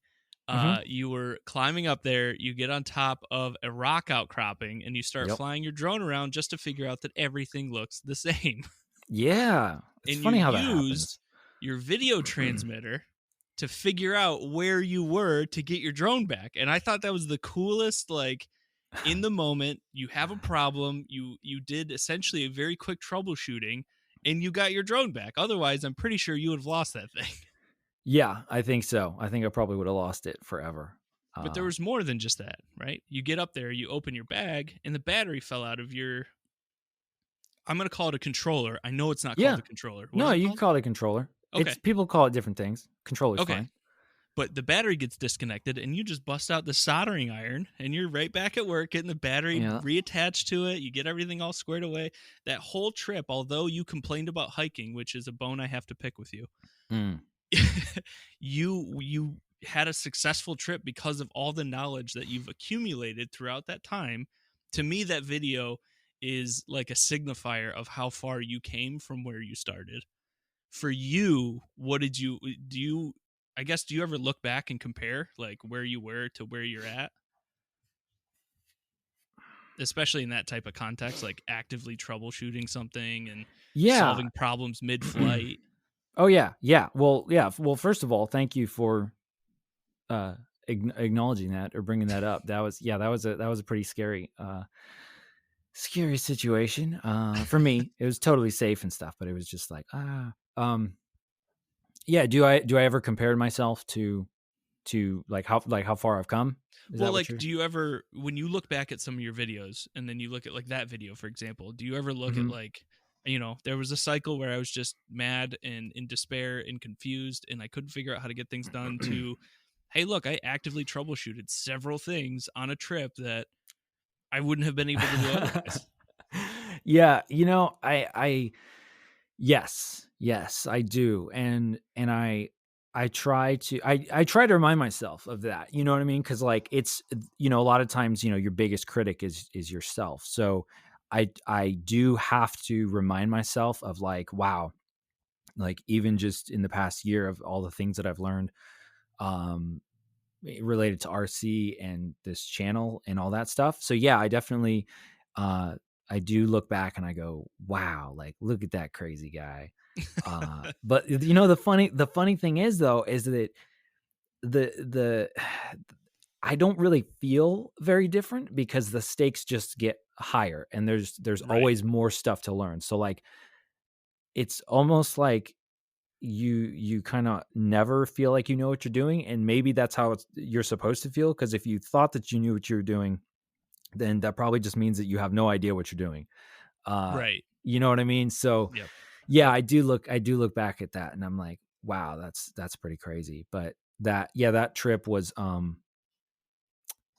Hmm. you were climbing up there. You get on top of a rock outcropping, and you start Yep. flying your drone around just to figure out that everything looks the same. Yeah. It's And you funny how that happens. used your video transmitter to figure out where you were to get your drone back. And I thought that was the coolest, like, in the moment, you have a problem, you did essentially a very quick troubleshooting, and you got your drone back. Otherwise, I'm pretty sure you would have lost that thing. Yeah, I think so. I think I probably would have lost it forever. But there was more than just that, right? You get up there, you open your bag, and the battery fell out of your, I'm going to call it a controller. I know it's not called Yeah. a controller. What No, is it you can called? call it a controller. Okay. It's people call it different things. Controller's Okay. fine. But the battery gets disconnected, and you just bust out the soldering iron, and you're right back at work getting the battery reattached to it. You get everything all squared away. That whole trip, although you complained about hiking, which is a bone I have to pick with you, you had a successful trip because of all the knowledge that you've accumulated throughout that time. To me, that video is like a signifier of how far you came from where you started. For you, what did you do? I guess, do you ever look back and compare like where you were to where you're at? Especially in that type of context, like actively troubleshooting something and solving problems mid-flight. Oh yeah. Yeah. Well, yeah. Well, first of all, thank you for acknowledging that or bringing that up. That was a pretty scary situation. For me, it was totally safe and stuff, but it was just like, yeah. Do I ever compare myself to how far I've come? Well, like, do you ever, when you look back at some of your videos and then you look at like that video, for example, do you ever look at like, there was a cycle where I was just mad and in despair and confused and I couldn't figure out how to get things done to, hey, look, I actively troubleshooted several things on a trip that I wouldn't have been able to do otherwise. Yeah, yes, I do. And I try to remind myself of that. You know what I mean? Cause like it's, a lot of times, your biggest critic is yourself. So I do have to remind myself of like, wow, like even just in the past year of all the things that I've learned, related to RC and this channel and all that stuff. So yeah, I definitely, I do look back and I go, wow, like look at that crazy guy. But the funny thing is though, is that the I don't really feel very different because the stakes just get higher and there's Right. always more stuff to learn. So like, it's almost like you kind of never feel like you know what you're doing, and maybe that's how you're supposed to feel, because if you thought that you knew what you were doing, then that probably just means that you have no idea what you're doing. Right. You know what I mean? So Yep. yeah, I do look back at that and I'm like, wow, that's pretty crazy. But that trip was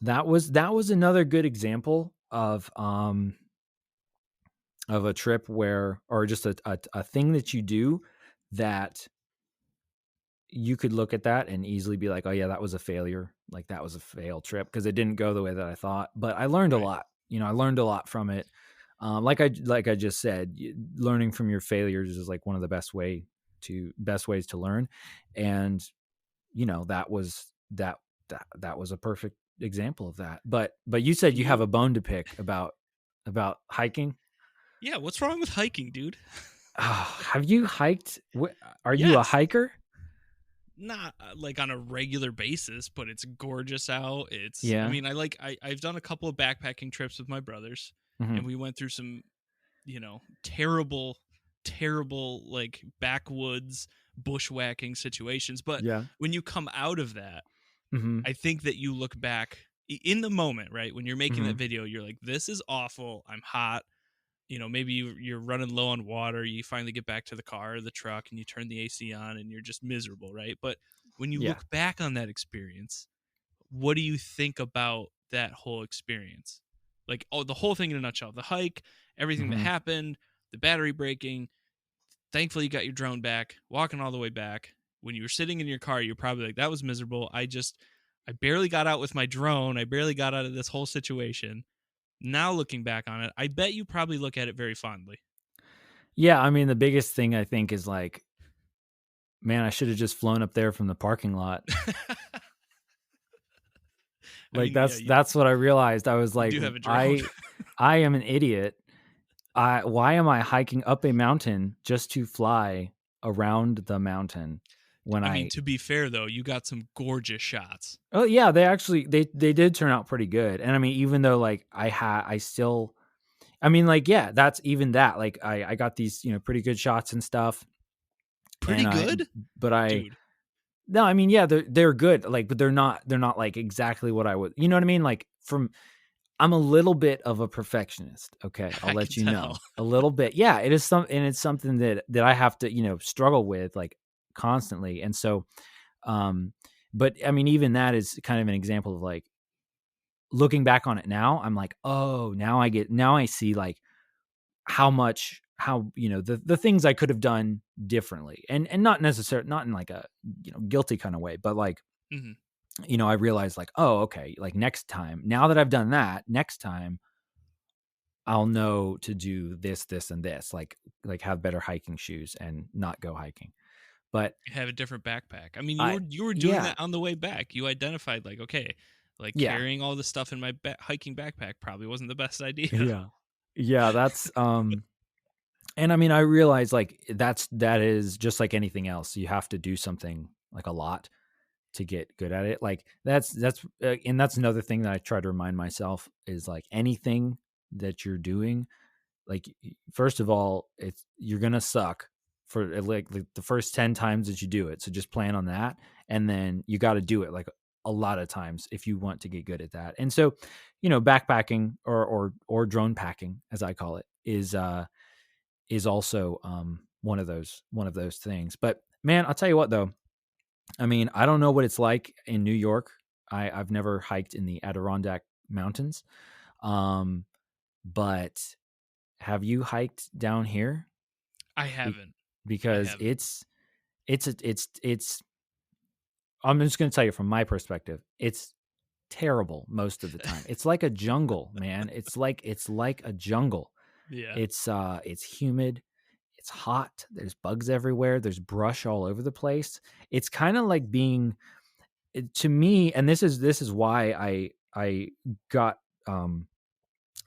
that was another good example of a trip where, or just a thing that you do that you could look at that and easily be like, oh yeah, that was a failure. Like that was a failed trip because it didn't go the way that I thought, but I learned a lot. I learned a lot from it. Like I just said, learning from your failures is like one of the best ways to learn. And that was a perfect example of that. But you said you have a bone to pick about hiking. Yeah. What's wrong with hiking, dude? Have you hiked? Are you a Yes. hiker? Not like on a regular basis, but it's gorgeous out. Yeah. I mean, I've done a couple of backpacking trips with my brothers, and we went through some, terrible, like backwoods bushwhacking situations. But when you come out of that, I think that you look back in the moment, right? When you're making that video, you're like, this is awful. I'm hot. Maybe you're running low on water. You finally get back to the car or the truck and you turn the AC on and you're just miserable, right? But when you look back on that experience, what do you think about that whole experience? Like, the whole thing in a nutshell, the hike, everything that happened, the battery breaking. Thankfully, you got your drone back, walking all the way back. When you were sitting in your car, you're probably like, that was miserable. I barely got out with my drone. I barely got out of this whole situation. Now looking back on it, I bet you probably look at it very fondly. Yeah, I mean, the biggest thing I think is like Man, I should have just flown up there from the parking lot. I Like mean, yeah, that's what I realized. I was you like, do have a drone. I am an idiot. Why am I hiking up a mountain just to fly around the mountain when I mean, to be fair though, you got some gorgeous shots. Oh yeah, they actually they did turn out pretty good. And I mean, even though like I still I mean like yeah, that's even that. Like I got these, pretty good shots and stuff. Pretty And good, but I dude. no, I mean yeah, they're good. Like but they're not like exactly what I would. You know what I mean? Like I'm a little bit of a perfectionist. Okay, I'll I can let you tell. know. A little bit. Yeah, it is and it's something that I have to, struggle with like constantly. And so but I mean even that is kind of an example of like looking back on it now, I'm like, "Oh, now I see like how the things I could have done differently." And not necessarily not in like a, guilty kind of way, but like Mhm. I realized like, oh, okay, like next time, now that I've done that, next time I'll know to do this, this, and this, like have better hiking shoes and not go hiking. But Have a different backpack. I mean, I, you were doing yeah, that on the way back. You identified like, okay, like yeah, carrying all the stuff in my hiking backpack probably wasn't the best idea. yeah, yeah. That's and I mean, I realize like that is just like anything else. You have to do something like a lot to get good at it. Like and that's another thing that I try to remind myself is like anything that you're doing, like first of all, you're gonna suck for like the first 10 times that you do it. So just plan on that, and then you got to do it like a lot of times if you want to get good at that. And so, backpacking or drone packing, as I call it, is also one of those things. But man, I'll tell you what though. I mean, I don't know what it's like in New York. I've never hiked in the Adirondack Mountains. Um, but have you hiked down here? I Be- haven't. I because haven't. it's I'm just going to tell you from my perspective, it's terrible most of the time. It's like a jungle, man. It's like a jungle. Yeah. It's humid, it's hot, there's bugs everywhere, there's brush all over the place. It's kind of like being to me, and this is why I got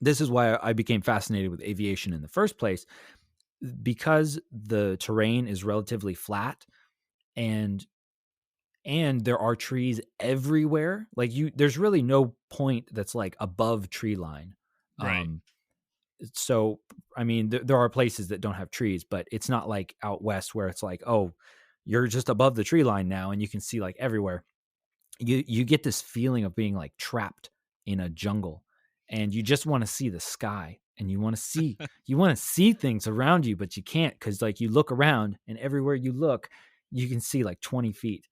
this is why I became fascinated with aviation in the first place, because the terrain is relatively flat, and there are trees everywhere. Like there's really no point that's like above tree line. Right. um so I mean there are places that don't have trees, but it's not like out west where it's like, oh, you're just above the tree line now and you can see like everywhere. You get this feeling of being like trapped in a jungle, and you just want to see the sky, and you want to see things around you, but you can't, because like you look around and everywhere you look you can see like 20 feet.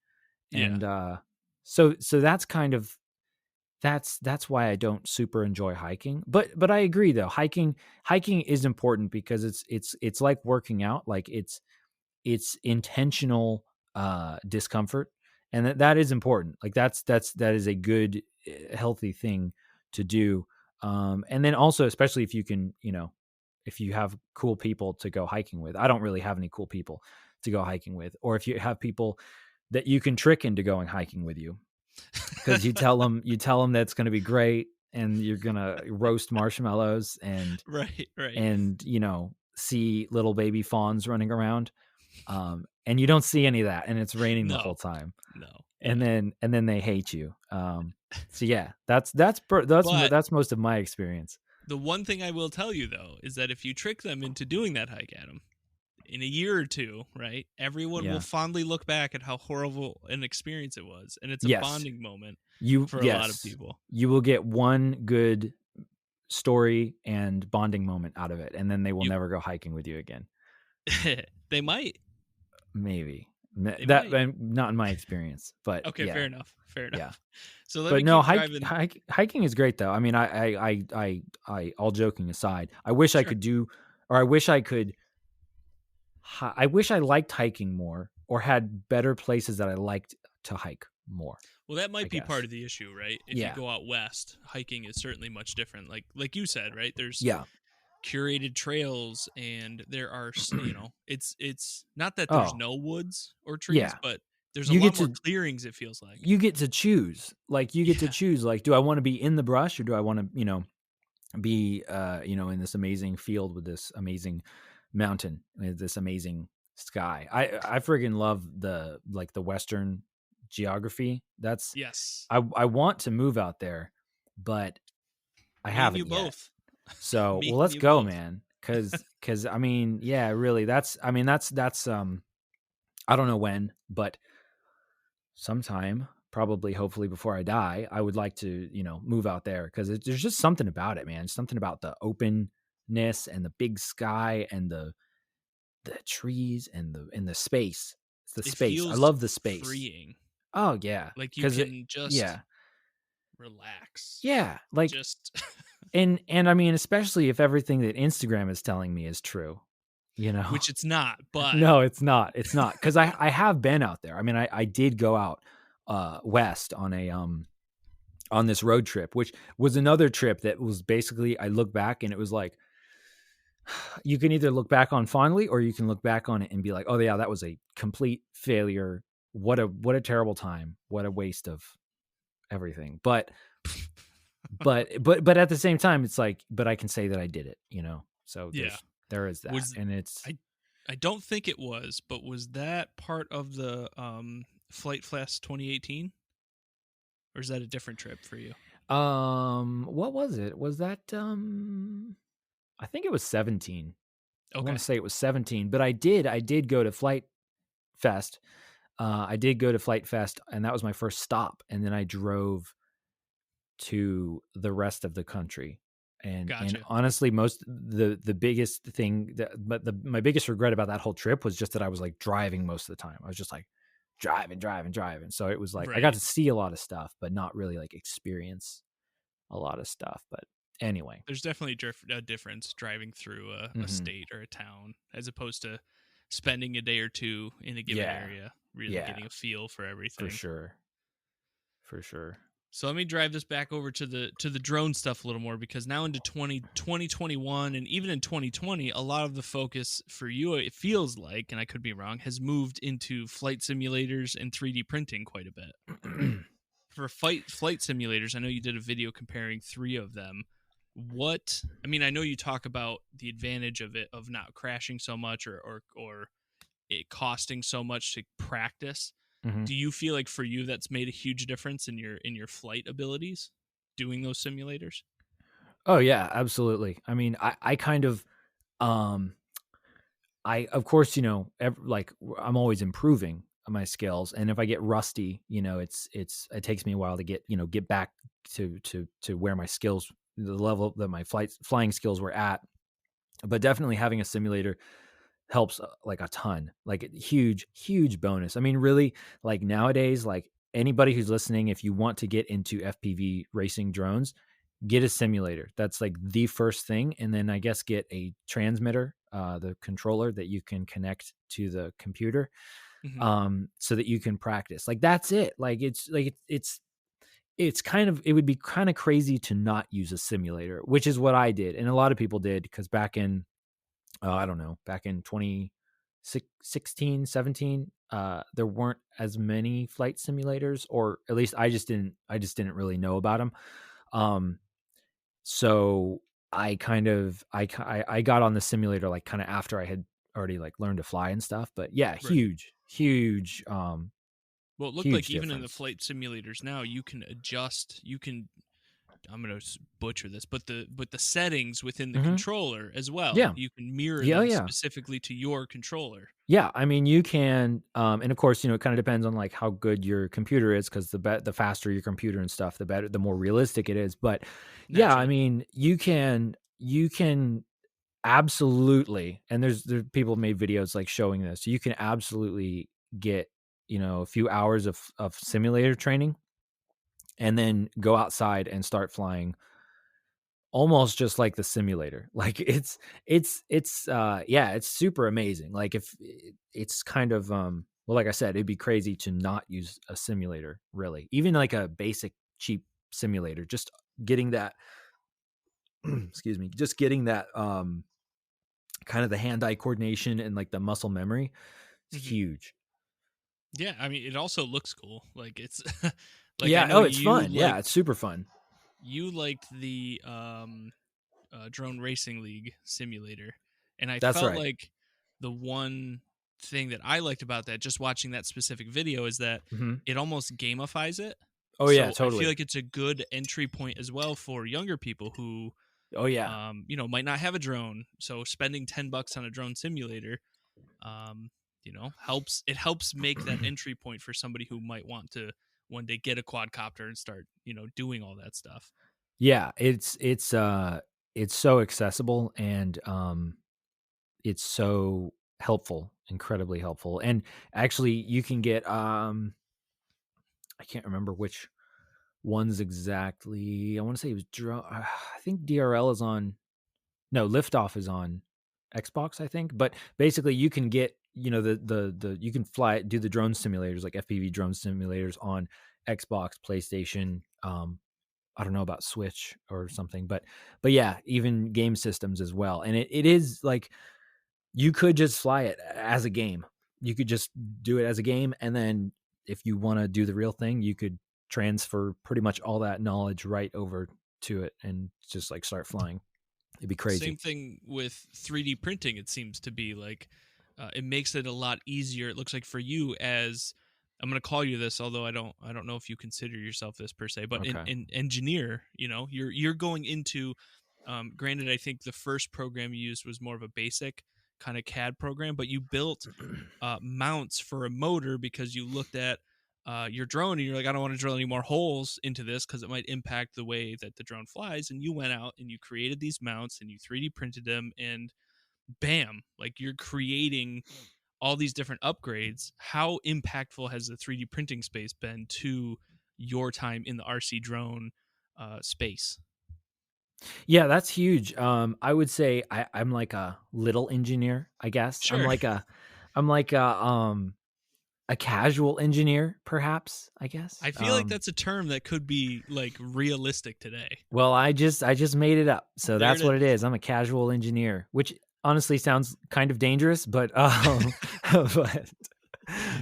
Yeah. And so that's kind of that's why I don't super enjoy hiking. But I agree though, hiking is important because it's like working out. Like it's intentional discomfort, and that is important. Like that is a good healthy thing to do. And then also, especially if you can, if you have cool people to go hiking with. I don't really have any cool people to go hiking with, or if you have people that you can trick into going hiking with you, because you tell them that's going to be great, and you're going to roast marshmallows and Right. Right. and see little baby fawns running around, and you don't see any of that, and it's raining the No. whole time, No. and Yeah. then they hate you. So yeah, that's But that's most of my experience. the one thing I will tell you though is that if you trick them into doing that hike, Adam, in a year or two, right, everyone will Yeah. fondly look back at how horrible an experience it was, and it's a Yes. bonding moment You for a lot of yes. people. You will get one good story and bonding moment out of it, and then they will You, never go hiking with you again. they might, Maybe. they That might. not in my experience, but Okay, yeah. fair enough, fair Yeah. enough. So let But me no, keep driving. hiking is great though. I mean, I all joking aside, I wish I Sure. could do, or I wish I could, I wish I liked hiking more, or had better places that I liked to hike more, Well, that I might be part guess. of the issue, right? If you Yeah. go out west, hiking is certainly much different. Like you said, right? There's Yeah. curated trails, and there are it's not that there's Oh, no woods or trees, yeah. but there's a You lot get more to clearings, it feels like. you get to choose. Like, you get to Yeah. choose, like, do I wanna be in the brush or do I wanna, be, in this amazing field with this amazing mountain, with this amazing sky. I friggin' love the Western geography. That's Yes. I want to move out there, but I Me and you haven't yet. both. So, Me well, and let's you go, both. man. Cause I mean, yeah, really, that's I don't know when, but sometime, probably, hopefully before I die, I would like to, move out there because there's just something about it, man. Something about the openness and the big sky and the trees and the space. It's the It space. I feels love the space. freeing. Oh yeah, Like you because can just yeah, relax. yeah, like Just and I mean, especially if everything that Instagram is telling me is true, you know. which it's not, but No, it's not. It's not because I have been out there. I mean, I did go out west on this road trip, which was another trip that was basically I look back and it was like you can either look back on fondly or you can look back on it and be like, oh yeah, that was a complete failure. What a terrible time. What a waste of everything. But at the same time, it's like, but I can say that I did it, So yeah. there is that, Was and it's I I don't think it was, but was that part of the Flight Fest 2018, or is that a different trip for you? what was it? Was that I think it was 17. I want Okay. to say it was 17, but I did go to Flight Fest. I did go to Flight Fest, and that was my first stop. And then I drove to the rest of the country. And Gotcha. honestly, the biggest thing my biggest regret about that whole trip was just that I was like driving most of the time. I was just like driving, driving, driving. So it was like I got Right. to see a lot of stuff, but not really like experience a lot of stuff. But anyway, There's definitely a difference driving through a hmm state or a town as opposed to spending a day or two in a given yeah, area, really yeah, getting a feel for for everything. sure, for sure. So let me drive this back over to the drone stuff a little more, because now into 2021 and even in 2020, a lot of the focus for you, it feels like, and I could be wrong, has moved into flight simulators and 3D printing quite a bit. For flight simulators, I know you did a video comparing three of them. I mean, I know you talk about the advantage of it, of not crashing so much, or it costing so much to practice. hmm Do you feel like for you that's made a huge difference in your flight abilities doing those simulators? Oh yeah, absolutely. I mean, I kind of um I of course, I'm always improving my skills, and if I get rusty, it takes me a while to get back to where my skills, the level that my flying skills were at. But definitely having a simulator helps like a ton, like a huge bonus. I mean, really, like nowadays, like anybody who's listening, if you want to get into FPV racing drones, get a simulator. That's like the first thing. And then I guess get a transmitter, the controller that you can connect to the computer, Hmm. so that you can practice. Like that's it. It's kind of, it would be kind of crazy to not use a simulator, which is what I did. And a lot of people did, because back in, I don't know, back in 2016, 17, there weren't as many flight simulators, or at least I just didn't really know about them. Um, so I kind of, I got on the simulator like kind of after I had already like learned to fly and stuff. But yeah, Right. Well, it looked like huge even in the difference. flight simulators now, you can adjust. You can. I'm gonna butcher this, but the settings within the hmm controller as well. Yeah. You can mirror Yeah. them Yeah. specifically to your controller. Yeah, I mean, you can, and of course, it kind of depends on like how good your computer is, because the faster your computer and stuff, the better, the more realistic it is. But yeah, I Naturally. mean, you can absolutely, and there's people made videos like showing this. You can absolutely get a few hours of simulator training, and then go outside and start flying almost just like the simulator. Like yeah, it's super amazing. Like if it's kind of well, like I said, it'd be crazy to not use a simulator, really. Even like a basic cheap simulator, just getting that excuse me, just getting that kind of the hand-eye coordination and like the muscle memory is Hmm. huge. Yeah, I mean, it also looks cool. Like it's like I Yeah. know Oh, it's fun. Yeah, it's super fun. you liked the drone racing league simulator, and I That's felt right. like the one thing that I liked about that, just watching that specific video, is that Hmm. it almost gamifies it. Oh yeah, So I feel totally. like it's a good entry point as well for younger people who, Oh yeah. might not have a drone. So spending $10 on a drone simulator, um, helps make that entry point for somebody who might want to one day get a quadcopter and start, doing all that stuff. Yeah, it's so accessible and it's so helpful, incredibly helpful. And actually you can get I can't remember which ones exactly. I want to say it was I think DRL is on, no, Liftoff is on Xbox, I think. But basically you can get, the you can do the drone simulators, like FPV drone simulators on Xbox, PlayStation, I don't know about Switch or something, but yeah, even game systems as well. And it is like you could just fly it as a game. You could just do it as a game, and then if you want to do the real thing, you could transfer pretty much all that knowledge right over to it and just like start flying. It'd be Same crazy. thing with 3D printing. It seems to be like it makes it a lot easier. It looks like for you, as I'm going to call you this, although I don't know if you consider yourself this per se, but Okay. an engineer. You're going into. Granted, I think the first program you used was more of a basic kind of CAD program, but you built mounts for a motor because you looked at your drone and you're like, I don't want to drill any more holes into this because it might impact the way that the drone flies. And you went out and you created these mounts and you 3D printed them, and bam, like you're creating all these different upgrades. How impactful has the 3D printing space been to your time in the RC drone space? Yeah, that's huge. I would say I'm like a little engineer, I guess. Sure. I'm like a casual engineer, perhaps, I guess. I feel like that's a term that could be like realistic today. Well, I just made it up. So There that's it what it is. is. I'm a casual engineer, which honestly sounds kind of dangerous, but but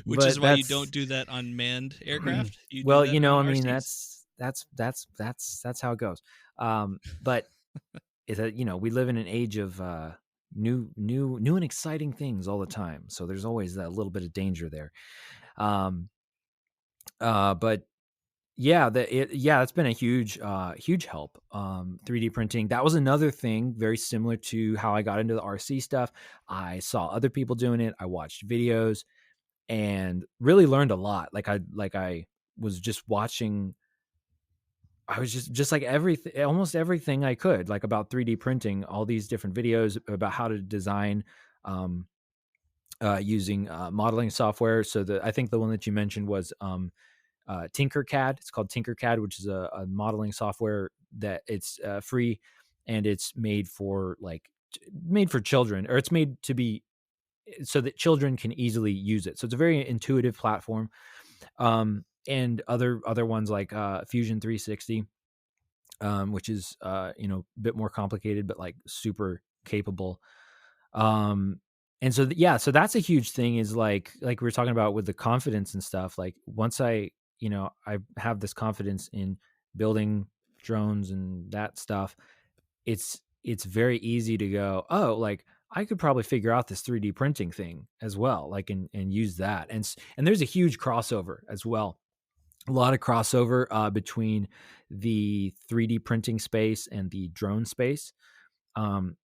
Which is but why you don't that's do that on manned aircraft. You do well, that on I mean, RCs. that's how it goes. But is that, we live in an age of new and exciting things all the time. So there's always that little bit of danger there. Um but yeah, it's been a huge help. 3D printing, that was another thing very similar to how I got into the RC stuff. I saw other people doing it. I watched videos and really learned a lot. Like I was just watching. I was just like everything, almost everything I could, like about 3D printing, all these different videos about how to design, um, using modeling software. So I think the one that you mentioned was Tinkercad. It's called Tinkercad, which is a modeling software that it's free, and it's made for made for children, or it's made to be so that children can easily use it. So it's a very intuitive platform. And other ones like Fusion 360, which is a bit more complicated, but like super capable. um and so yeah, so that's a huge thing, is like we were talking about with the confidence and stuff. Like once I have this confidence in building drones and that stuff, it's very easy to go, oh, like I could probably figure out this 3D printing thing as well, like and use that. And there's a huge crossover as well, a lot of crossover between the 3D printing space and the drone space. um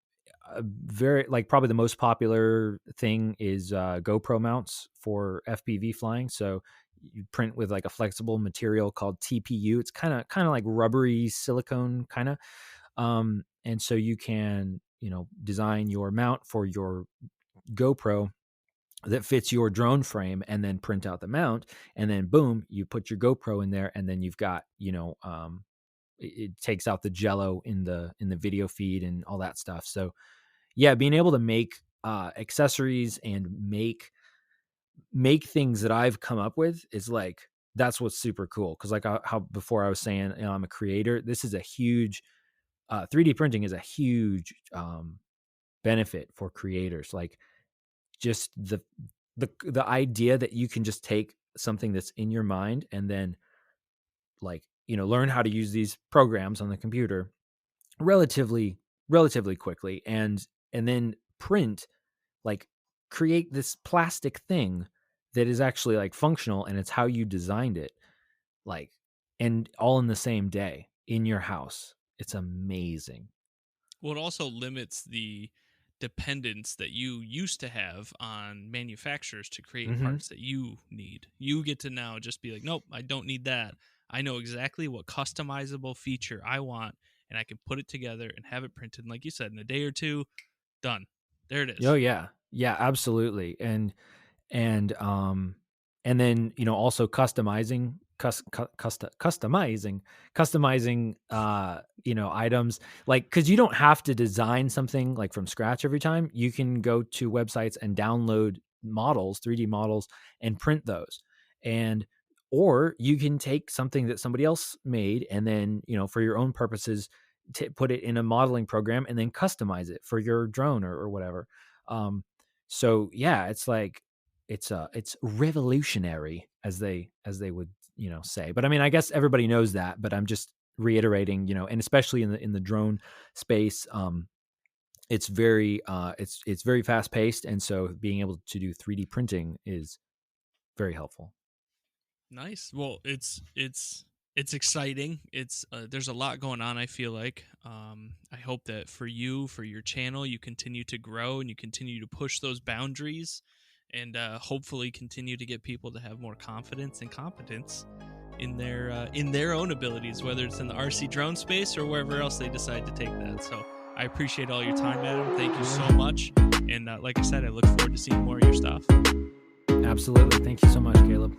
very, like, probably the most popular thing is GoPro mounts for FPV flying. So you print with like a flexible material called TPU. It's kind of like rubbery silicone kind of. And so you can, design your mount for your GoPro that fits your drone frame, and then print out the mount, and then boom, you put your GoPro in there, and then you've got, it takes out the jello in the video feed and all that stuff. So yeah, being able to make accessories and make things that I've come up with is like, that's what's super cool. Because like how before I was saying, I'm a creator. This is a huge 3D printing is a huge benefit for creators. Like just the idea that you can just take something that's in your mind and then like, learn how to use these programs on the computer relatively quickly, and then print, like, create this plastic thing that is actually like functional and it's how you designed it, like, and all in the same day in your house. It's amazing. Well, it also limits the dependence that you used to have on manufacturers to create Mm-hmm. parts that you need. You get to now just be like, nope, I don't need that. I know exactly what customizable feature I want, and I can put it together and have it printed. And like you said, in a day or two, done. There it Oh is. yeah, yeah, absolutely. And and then, also customizing items, like, because you don't have to design something like from scratch every time. You can go to websites and download models, 3D models, and print those. And or you can take something that somebody else made and then, for your own purposes, put it in a modeling program and then customize it for your drone or whatever. So yeah, it's like it's revolutionary, as they would say. But I mean, I guess everybody knows that, but I'm just reiterating, and especially in the drone space, it's very it's very fast paced, and so being able to do 3D printing is very helpful. Nice. Well, it's exciting. It's there's a lot going on. I feel like I hope that for you, for your channel, you continue to grow and you continue to push those boundaries, and hopefully continue to get people to have more confidence and competence in their own abilities, whether it's in the RC drone space or wherever else they decide to take that. So I appreciate all your time, Adam. Thank you so much. And like I said, I look forward to seeing more of your stuff. Absolutely. Thank you so much, Caleb.